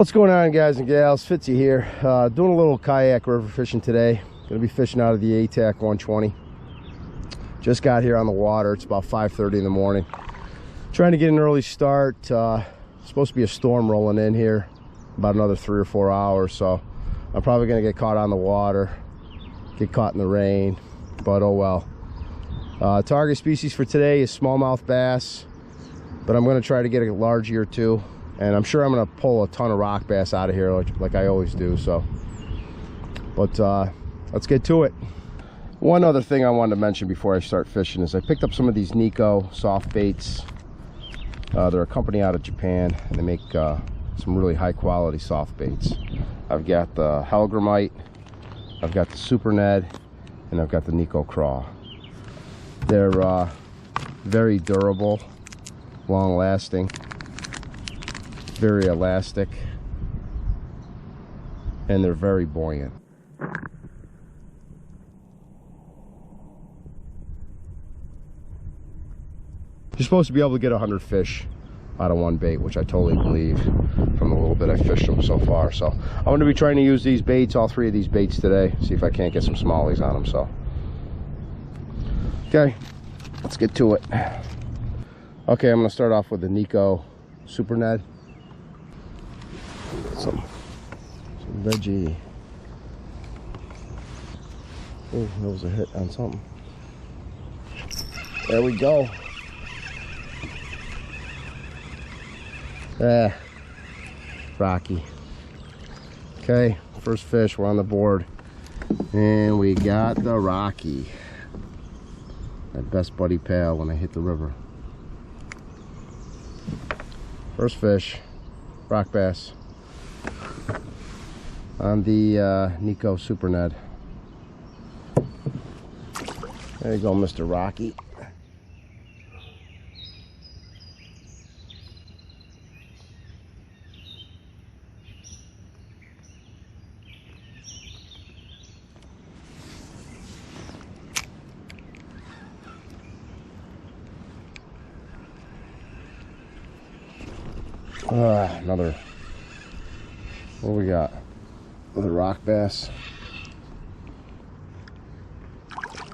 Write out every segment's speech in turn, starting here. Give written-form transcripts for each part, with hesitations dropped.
What's going on, guys and gals? Fitzy here, doing a little kayak river fishing today. Gonna be fishing out of the ATAC 120. Just got here on the water. It's about 5:30 in the morning. Trying to get an early start. Supposed to be a storm rolling in here about another 3 or 4 hours, so I'm probably gonna get caught on the water, get caught in the rain, but oh well. Target species for today is smallmouth bass, but I'm gonna try to get a largie or two. And I'm sure I'm going to pull a ton of rock bass out of here like I always do. So, but let's get to it. One other thing I wanted to mention before I start fishing is I picked up some of these Nikko soft baits. They're a company out of Japan, and they make some really high quality soft baits. I've got the Largemouth, I've got the Super Ned, and I've got the Nikko Craw. They're very durable, long lasting, very elastic, and they're very buoyant. You're supposed to be able to get 100 fish out of one bait, which I totally believe from the little bit I fished them so far. So I'm going to be trying to use these baits, all 3 of these baits today, see if I can't get some smallies on them. So okay, let's get to it. Okay, I'm going to start off with the Nikko Super Ned. Some veggie. Oh, that was a hit on something. There we go. Rocky. Okay, first fish, we're on the board, and we got the Rocky. My best buddy pal when I hit the river. First fish, rock bass on the Nikko Super Ned. There you go, Mr. Rocky. Another, what do we got? Another rock bass.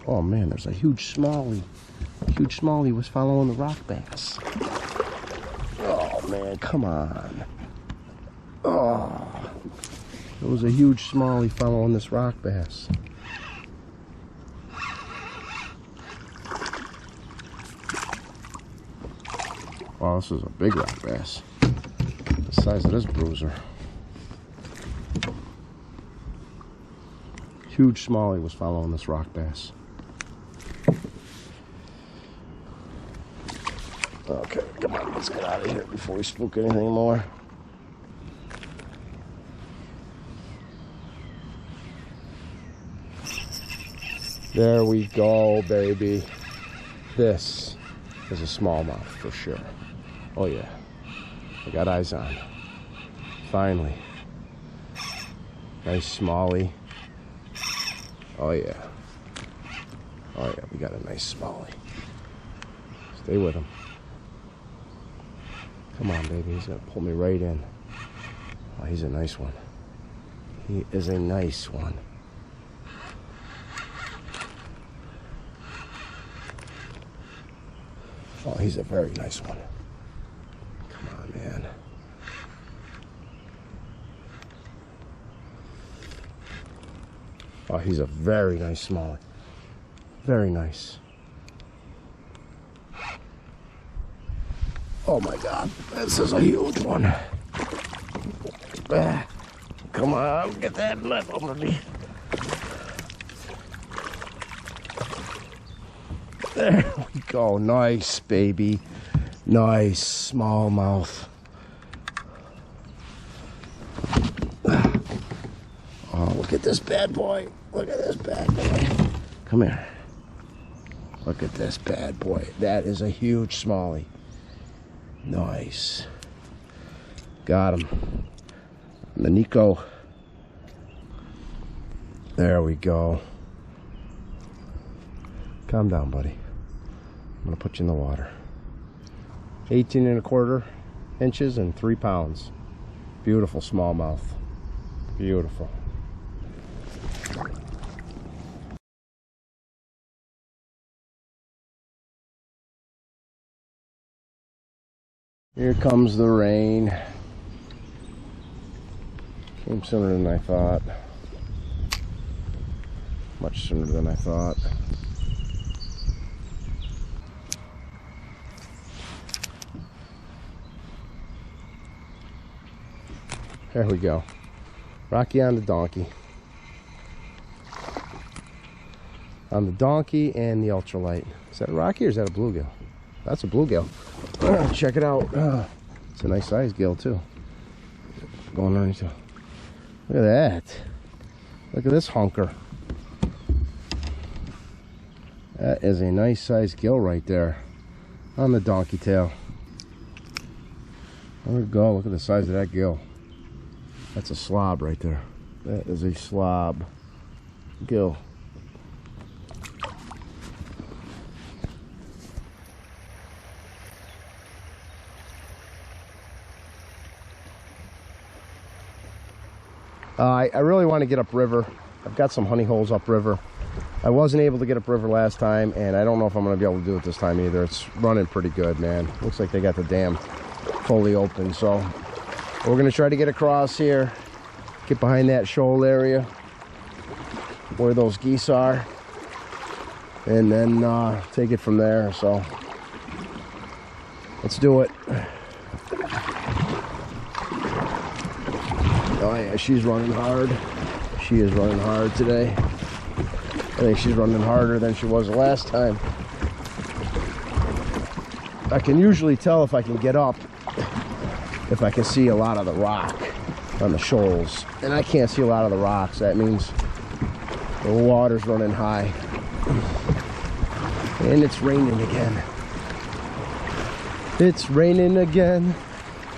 Oh man, there's a huge smallie. A huge smallie was following the rock bass. Oh man, come on. Oh, there was a huge smallie following this rock bass. Wow, this is a big rock bass. The size of this bruiser. Huge smallie was following this rock bass. Okay, come on, let's get out of here before we spook anything more. There we go, baby. This is a smallmouth for sure. Oh yeah, I got eyes on. Finally. Nice smallie. Oh yeah. Oh yeah, we got a nice smallie. Stay with him. Come on, baby, he's gonna pull me right in. Oh, he's a nice one. He is a nice one. Oh, he's a very nice one. Come on, man. Oh, he's a very nice smallie. Very nice. Oh my God, this is a huge one. Come on, get that nut underneath. There we go, nice baby. Nice smallmouth. Oh, look at this bad boy. Look at this bad boy. Come here. Look at this bad boy. That is a huge smallie. Nice. Got him. The Nikko. There we go. Calm down, buddy. I'm gonna put you in the water. 18 1/4 inches and 3 pounds. Beautiful smallmouth. Beautiful. Here comes the rain. Came sooner than I thought. Much sooner than I thought. There we go. Rocky on the donkey. On the donkey and the ultralight. Is that a Rocky or is that a bluegill? That's a bluegill. Check it out. It's a nice size gill too. Going underneath. Look at that. Look at this hunker. That is a nice size gill right there on the donkey tail. There we go. Look at the size of that gill. That's a slob right there. That is a slob gill. I really want to get upriver. I've got some honey holes upriver. I wasn't able to get upriver last time, and I don't know if I'm going to be able to do it this time either. It's running pretty good, man. Looks like they got the dam fully open, so we're going to try to get across here, get behind that shoal area where those geese are, and then take it from there. So let's do it. Oh yeah, she's running hard. She is running hard today. I think she's running harder than she was the last time. I can usually tell if I can get up, if I can see a lot of the rock on the shoals. And I can't see a lot of the rocks. That means the water's running high. And it's raining again. It's raining again.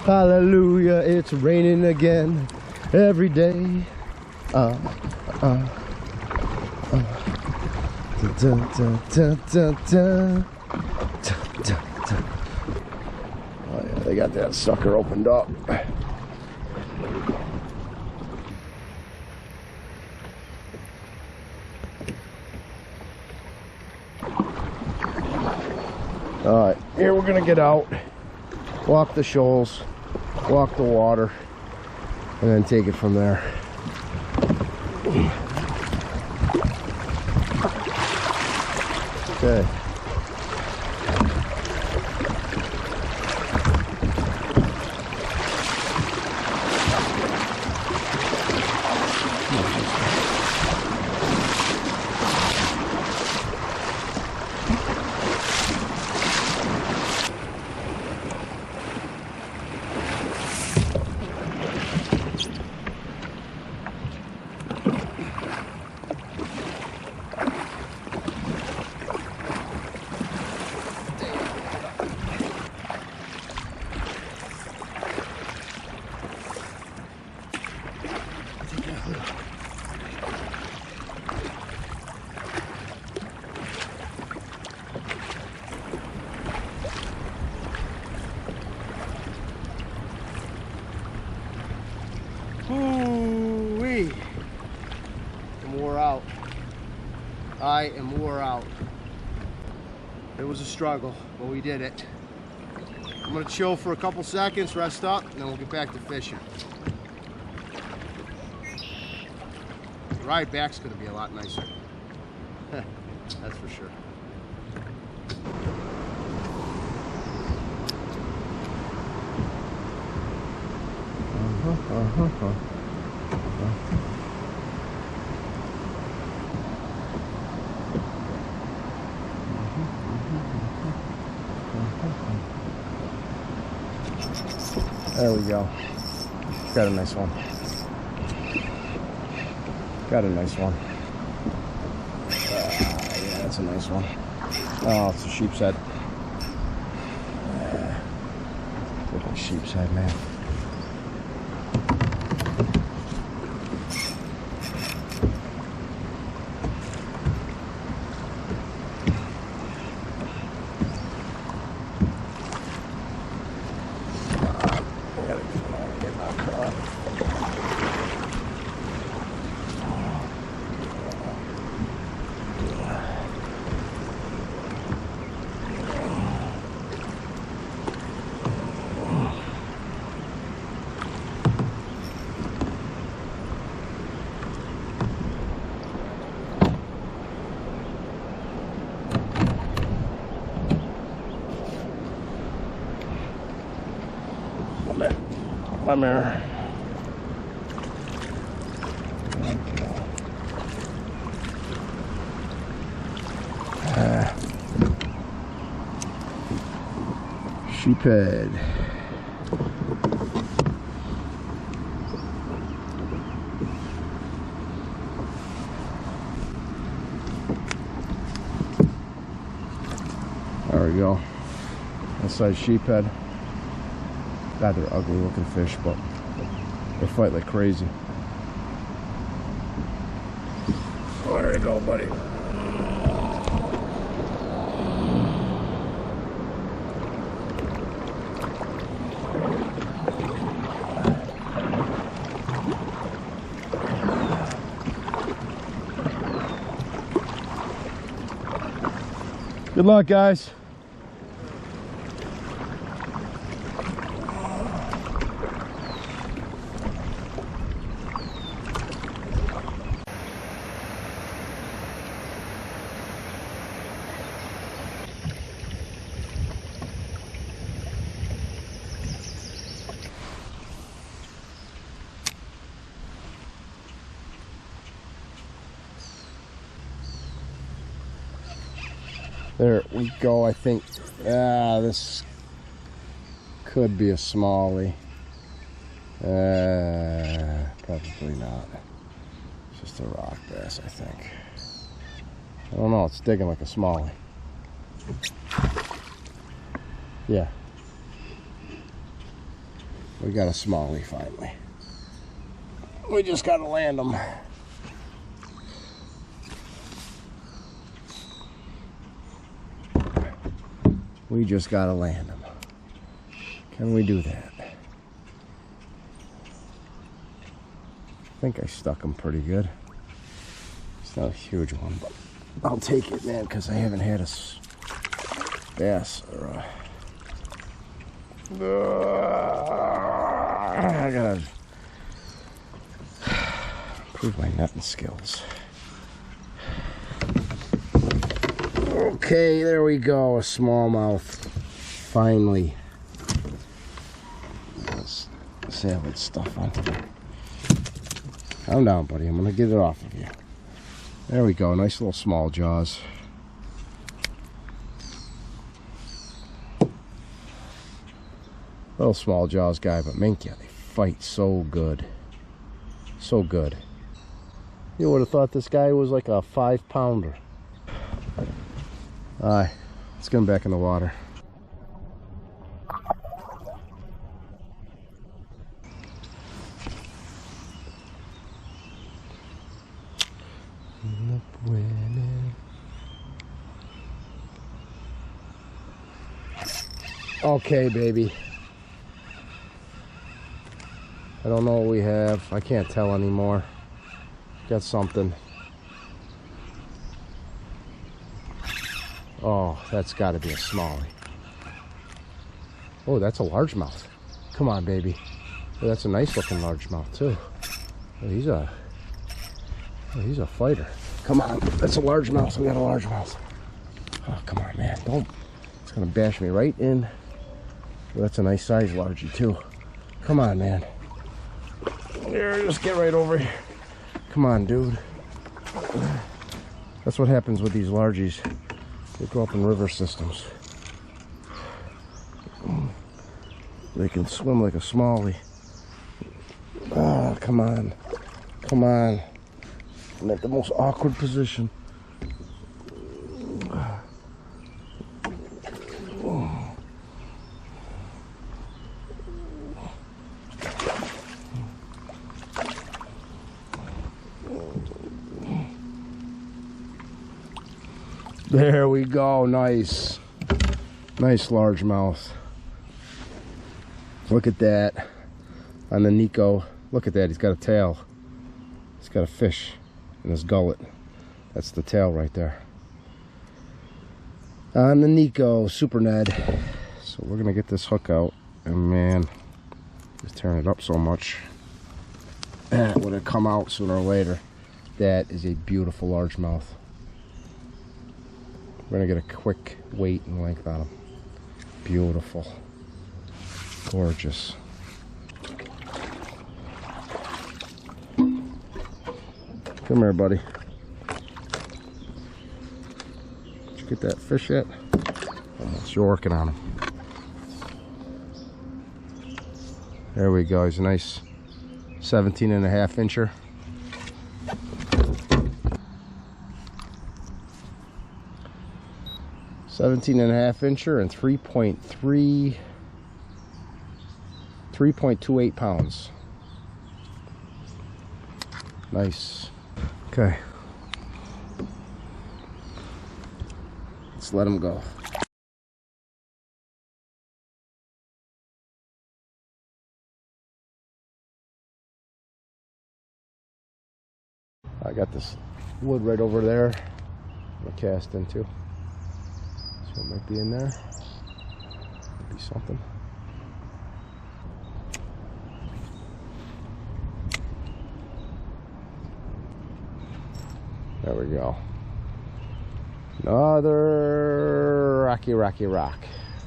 Hallelujah, it's raining again. Every day. Da, da, da, da, da. Oh yeah, they got that sucker opened up. Alright, here we're gonna get out, walk the shoals, walk the water, and then take it from there. Okay. Ooh-wee. I'm wore out. I am wore out. It was a struggle, but we did it. I'm gonna chill for a couple seconds, rest up, and then we'll get back to fishing. The ride back's gonna be a lot nicer. That's for sure. There we go. Got a nice one. Got a nice one. Yeah, that's a nice one. Oh, it's a sheep's head. Look at sheep's head, man. man. Come here. Sheephead. There we go. Inside sheephead. God, they're ugly looking fish, but they fight like crazy. Oh, there you go, buddy. Good luck, guys. There we go. I think this could be a smallie. Probably not. It's just a rock bass, I think. I don't know, it's digging like a smallie. Yeah. We got a smallie finally. We just gotta land them. We just gotta land them. Can we do that? I think I stuck them pretty good. It's not a huge one, but I'll take it, man, because I haven't had a bass or I gotta improve my netting skills. Okay, there we go, a smallmouth. Finally. Let's salad stuff on. Calm down, buddy. I'm gonna get it off of you. There we go, nice little small jaws. Little small jaws guy, but Minkia, they fight so good. So good. You would have thought this guy was like a 5-pounder. Alright, let's get him back in the water. Okay, baby. I don't know what we have. I can't tell anymore. Got something. Oh, that's got to be a smallie. Oh, that's a largemouth. Come on, baby. Oh, that's a nice looking largemouth too. Oh, he's a fighter. Come on, that's a largemouth. We got a largemouth. Oh, come on, man. Don't. It's gonna bash me right in. Oh, that's a nice size largie too. Come on, man. Here, just get right over here. Come on, dude. That's what happens with these largies. They grow up in river systems. They can swim like a smallie. Ah, come on. Come on. I'm at the most awkward position. There we go, nice. Nice largemouth. Look at that. On the Nikko. Look at that, he's got a tail. He's got a fish in his gullet. That's the tail right there. On the Nikko, Super Ned. So we're gonna get this hook out. And man, just tearing it up so much. It would have come out sooner or later. That is a beautiful largemouth. We're gonna get a quick weight and length on them. Beautiful. Gorgeous. Come here, buddy. Did you get that fish yet? Almost. You're working on him. There we go. He's a nice 17.5 incher. And 3.28 pounds. Nice. Okay. Let's let him go. I got this wood right over there. I'm gonna cast into. So it might be in there. Might be something. There we go. Another rocky rock.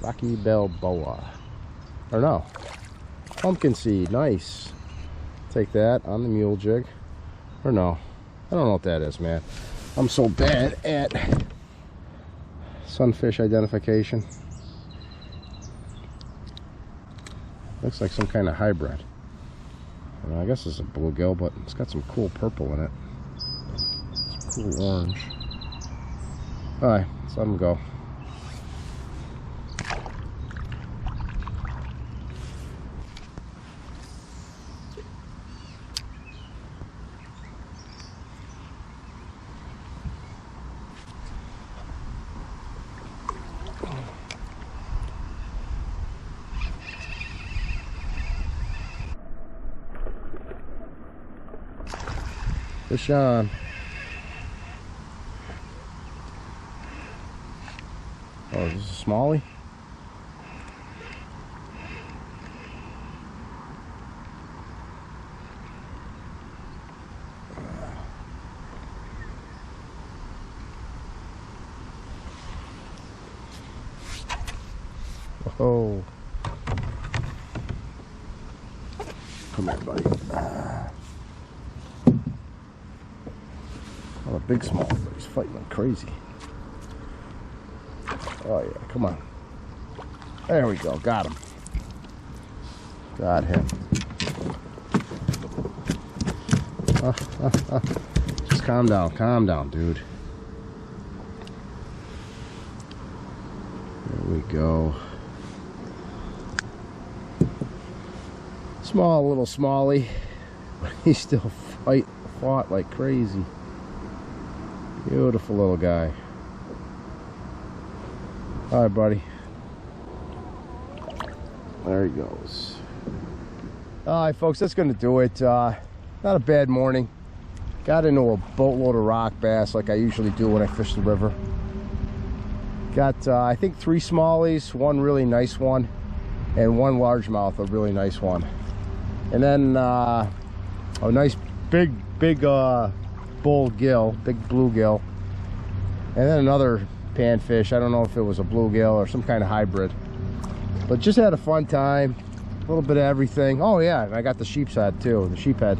Rocky Balboa. Or no. Pumpkin seed. Nice. Take that on the mule jig. Or no. I don't know what that is, man. I'm so bad at sunfish identification. Looks like some kind of hybrid. I guess it's a bluegill, but it's got some cool purple in it. Some cool orange. Alright, let's let them go. Fish on. Oh, is this a smallie? Oh. Come here, buddy. Not a big small, but he's fighting like crazy. Oh yeah, come on. There we go, got him. Got him. Just calm down, dude. There we go. Small little smallie, but he still fought like crazy. Beautiful little guy. All right, buddy. There he goes. All right, folks, that's gonna do it. Not a bad morning. Got into a boatload of rock bass like I usually do when I fish the river. Got, I think, 3 smallies, 1 really nice one, and 1 largemouth, a really nice one. And then a nice big bull gill, big bluegill, and then another panfish. I don't know if it was a bluegill or some kind of hybrid, but just had a fun time. A little bit of everything. Oh yeah, and I got the sheephead too. The sheephead.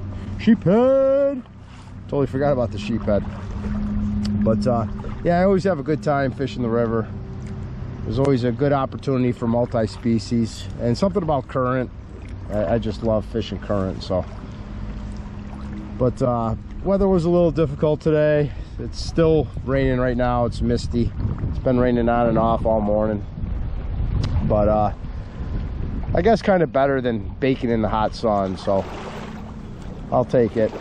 Totally forgot about the sheephead. But yeah, I always have a good time fishing the river. There's always a good opportunity for multi-species, and something about current. I just love fishing current. So, but weather was a little difficult today. It's still raining right now. It's misty. It's been raining on and off all morning, but I guess kind of better than baking in the hot sun, so I'll take it.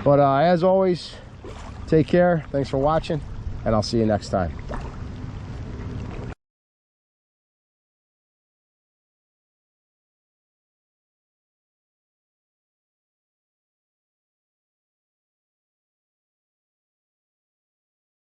But as always, take care. Thanks for watching, and I'll see you next time.